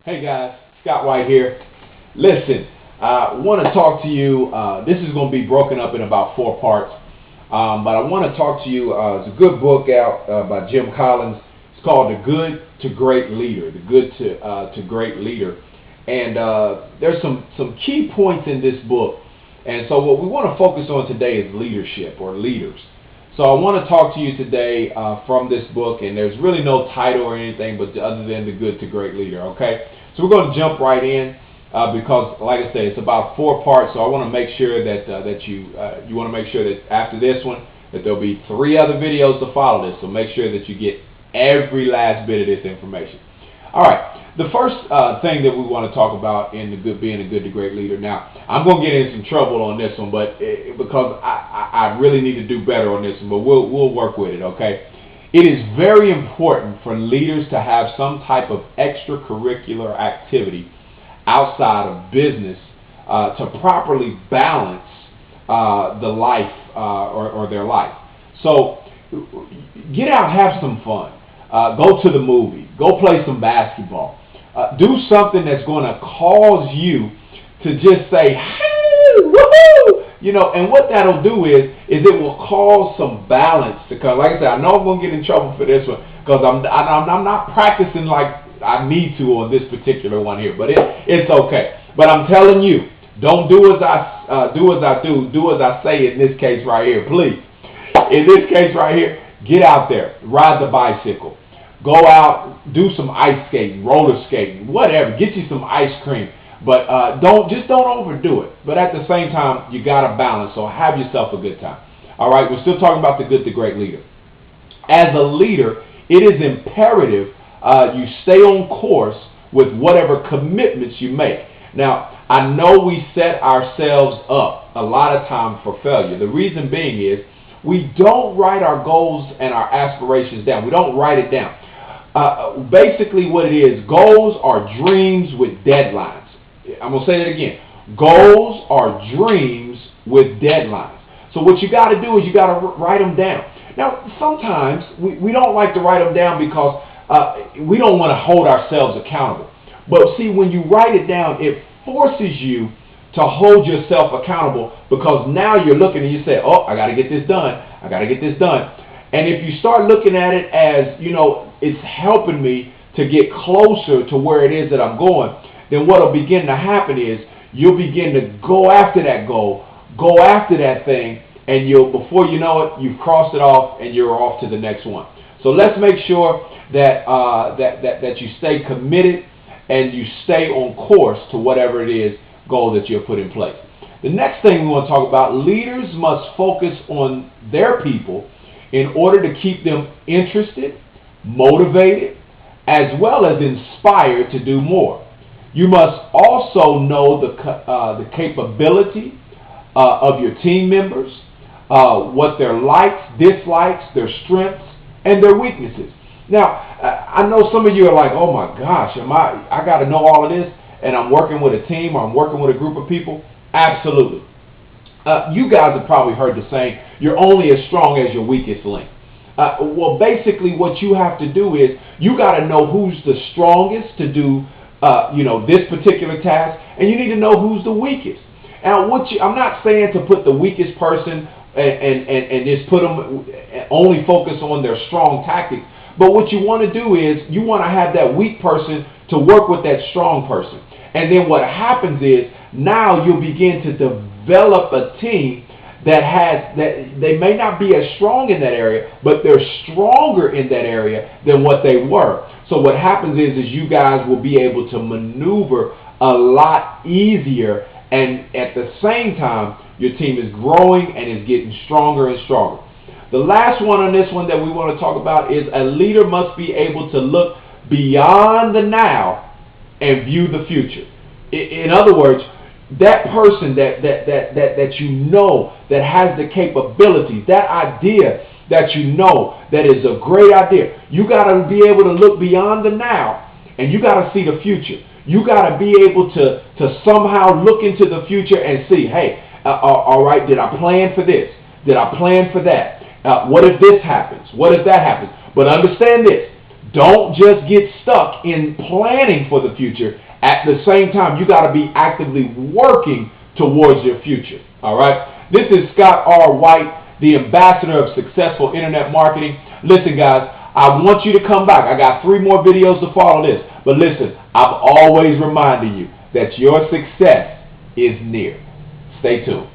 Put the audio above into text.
Hey guys, Scott White here. Listen, I want to talk to you. This is going to be broken up in about 4 parts, but I want to talk to you. It's a good book out by Jim Collins. It's called The Good to Great Leader. The Good to Great Leader, and there's some key points in this book. And so what we want to focus on today is leadership or leaders. So I want to talk to you today from this book, and there's really no title or anything but other than The Good to Great Leader, okay? So we're going to jump right in because, like I say, it's about 4 parts, so I want to make sure that you want to make sure that after this one that there'll be 3 other videos to follow this, so make sure that you get every last bit of this information. All right, the first thing that we want to talk about in being a good to great leader. Now, I'm going to get in some trouble on this one, but because I really need to do better on this one, but we'll work with it, okay? It is very important for leaders to have some type of extracurricular activity outside of business to properly balance the life or their life. So get out, have some fun. Go to the movie. Go play some basketball. Do something that's going to cause you to just say, hey, woohoo! You know, and what that'll do is it will cause some balance to come. Like I said, I know I'm going to get in trouble for this one because I'm not practicing like I need to on this particular one here, but it's okay. But I'm telling you, don't do as I do as I say in this case right here, please. In this case right here, get out there, ride the bicycle, go out, do some ice skating, roller skating, whatever. Get you some ice cream. But don't overdo it. But at the same time, you got to balance. So have yourself a good time. All right, we're still talking about the good to great leader. As a leader, it is imperative you stay on course with whatever commitments you make. Now, I know we set ourselves up a lot of times for failure. The reason being is we don't write our goals and our aspirations down. We don't write it down. Basically what it is, goals are dreams with deadlines. I'm going to say that again. Goals are dreams with deadlines. So what you got to do is you got to write them down. Now, sometimes we don't like to write them down because we don't want to hold ourselves accountable. But see, when you write it down, it forces you to hold yourself accountable because now you're looking and you say, oh, I got to get this done. I got to get this done. And if you start looking at it as, you know, it's helping me to get closer to where it is that I'm going, then what will begin to happen is you'll begin to go after that goal, go after that thing, and before you know it, you've crossed it off and you're off to the next one. So let's make sure that that you stay committed and you stay on course to whatever it is goal that you've put in place. The next thing we want to talk about, leaders must focus on their people in order to keep them interested, motivated, as well as inspired to do more. You must also know the capability of your team members, what their likes, dislikes, their strengths, and their weaknesses. Now, I know some of you are like, oh my gosh, I got to know all of this, and I'm working with a team or I'm working with a group of people? Absolutely. You guys have probably heard the saying, you're only as strong as your weakest link. Well, basically what you have to do is you got to know who's the strongest to do this particular task, and you need to know who's the weakest. Now, I'm not saying to put the weakest person and just put them only focus on their strong tactics, but what you want to do is you want to have that weak person to work with that strong person. And then what happens is now you'll begin to develop a team that they may not be as strong in that area, but they're stronger in that area than what they were. So what happens is you guys will be able to maneuver a lot easier, and at the same time, your team is growing and is getting stronger and stronger. The last one on this one that we want to talk about is a leader must be able to look beyond the now and view the future. In other words, that person that you know that has the capabilities, that idea that you know that is a great idea, you got to be able to look beyond the now and you got to see the future. You got to be able to somehow look into the future and see, hey, all right, did I plan for this? Did I plan for that? What if this happens? What if that happens? But understand this, Don't just get stuck in planning for the future. At the same time, you got to be actively working towards your future. All right? This is Scott R. White, the ambassador of successful internet marketing. Listen, guys, I want you to come back. I got 3 more videos to follow this. But listen, I'm always reminding you that your success is near. Stay tuned.